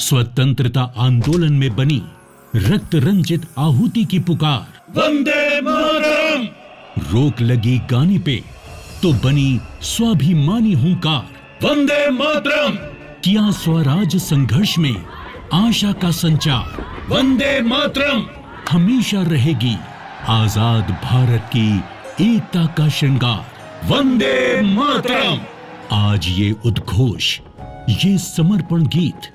स्वतंत्रता आंदोलन में बनी रक्त रंजित आहुति की पुकार, वंदे मातरम। रोक लगी गाने पे तो बनी स्वाभिमानी हुंकार, वंदे मातरम। किया स्वराज संघर्ष में आशा का संचार, वंदे मातरम। हमेशा रहेगी आजाद भारत की एकता का श्रृंगार, वंदे मातरम। आज ये उद्घोष, ये समर्पण गीत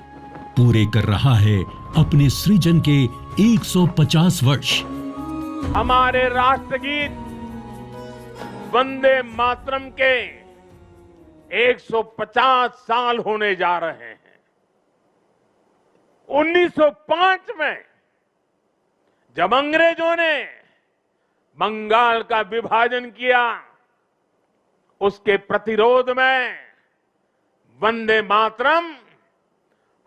पूरे कर रहा है अपने सृजन के 150 वर्ष। हमारे राष्ट्रगीत वंदे मातरम के 150 साल होने जा रहे हैं। 1905 में जब अंग्रेजों ने बंगाल का विभाजन किया, उसके प्रतिरोध में वंदे मातरम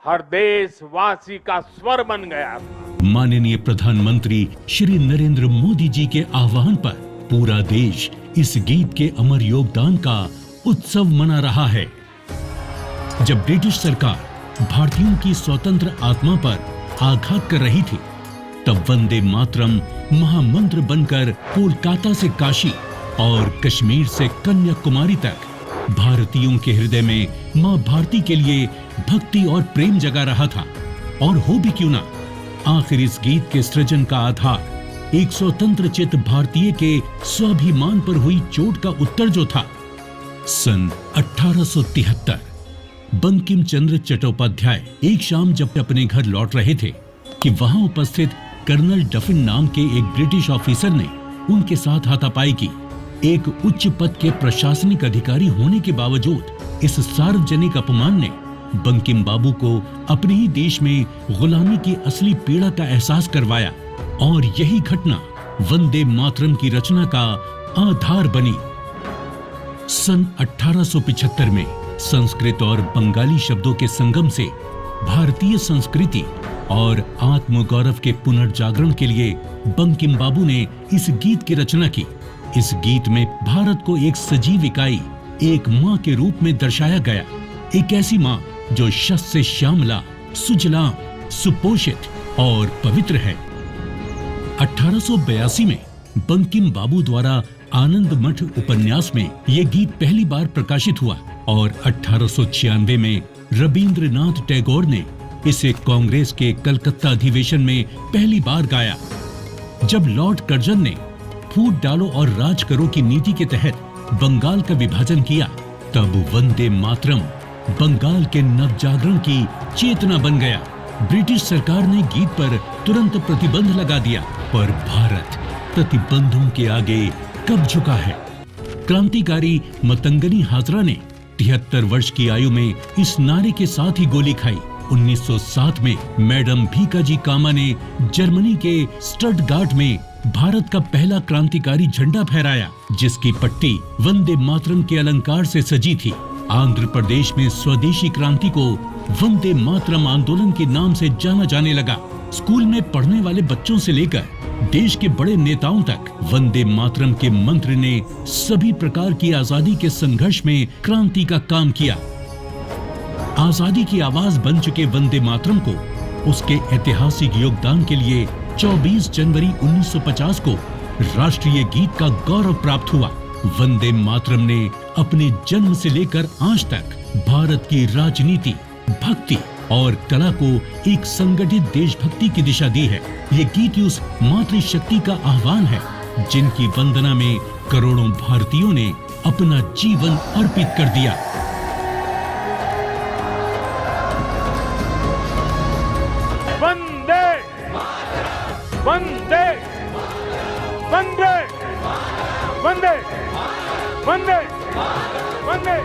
हर देशवासी का स्वर बन गया था। माननीय प्रधानमंत्री श्री नरेंद्र मोदी जी के आह्वान पर पूरा देश इस गीत के अमर योगदान का उत्सव मना रहा है। जब ब्रिटिश सरकार भारतीयों की स्वतंत्र आत्मा पर आघात कर रही थी, तब वंदे मातरम महामंत्र बनकर कोलकाता से काशी और कश्मीर से कन्याकुमारी तक भारतीयों के हृदय में मां भारती के लिए भक्ति और प्रेम जगा रहा था। और हो भी क्यों ना, आखिर इस गीत के सृजन का आधार एक स्वतंत्र चित्त भारतीय के स्वाभिमान पर हुई चोट का उत्तर जो था। सन 1873 बंकिम चंद्र चट्टोपाध्याय एक शाम जब अपने घर लौट रहे थे कि वहां उपस्थित कर्नल डफिन नाम के एक ब्रिटिश ऑफिसर ने उनके साथ हाथापाई की। एक उच्च पद के प्रशासनिक अधिकारी होने के बावजूद इस सार्वजनिक अपमान ने बंकिम बाबू को अपने ही देश में गुलामी की असली पीड़ा का एहसास करवाया, और यही घटना वंदे मातरम की रचना का आधार बनी। सन 1875 में संस्कृत और बंगाली शब्दों के संगम से भारतीय संस्कृति और आत्मगौरव के पुनर्जागरण के लिए बंकिम बाबू ने इस गीत की रचना की। इस गीत में भारत को एक सजीव इकाई, एक मां के रूप में दर्शाया गया। एक ऐसी मां जो शस्य से श्यामला, सुजलाम, सुपोषित और पवित्र है। 1882 में बंकिम बाबू द्वारा आनंद मठ उपन्यास में यह गीत पहली बार प्रकाशित हुआ और 1896 में रविंद्रनाथ टैगोर ने इसे कांग्रेस के कलकत्ता अधिवेशन में पहली बार गाया। जब लॉर्ड कर्जन ने फूट डालो और राज करो की नीति के तहत बंगाल का विभाजन किया, तब वंदे मातरम बंगाल के नवजागरण की चेतना बन गया। ब्रिटिश सरकार ने गीत पर तुरंत प्रतिबंध लगा दिया, पर भारत प्रतिबंधों के आगे कब झुका है। क्रांतिकारी मतंगनी हाजरा ने 73 वर्ष की आयु में इस नारे के साथ ही गोली खाई। 1907 में मैडम भीकाजी कामा ने जर्मनी के स्टटगार्ट में भारत का पहला क्रांतिकारी झंडा फहराया, जिसकी पट्टी वंदे मातरम के अलंकार से सजी थी। आंध्र प्रदेश में स्वदेशी क्रांति को वंदे मातरम आंदोलन के नाम से जाना जाने लगा। स्कूल में पढ़ने वाले बच्चों से लेकर देश के बड़े नेताओं तक वंदे मातरम के मंत्र ने सभी प्रकार की आजादी के संघर्ष में क्रांति का काम किया। आजादी की आवाज बन चुके वंदे मातरम को उसके ऐतिहासिक योगदान के लिए 24 जनवरी 1950 को राष्ट्रीय गीत का गौरव प्राप्त हुआ। वंदे मातरम ने अपने जन्म से लेकर आज तक भारत की राजनीति, भक्ति और कला को एक संगठित देशभक्ति की दिशा दी है। ये गीत उस मातृशक्ति का आह्वान है जिनकी वंदना में करोड़ों भारतीयों ने अपना जीवन अर्पित कर दिया। वंदे वंदे वंदे वंदे वंदे वंदे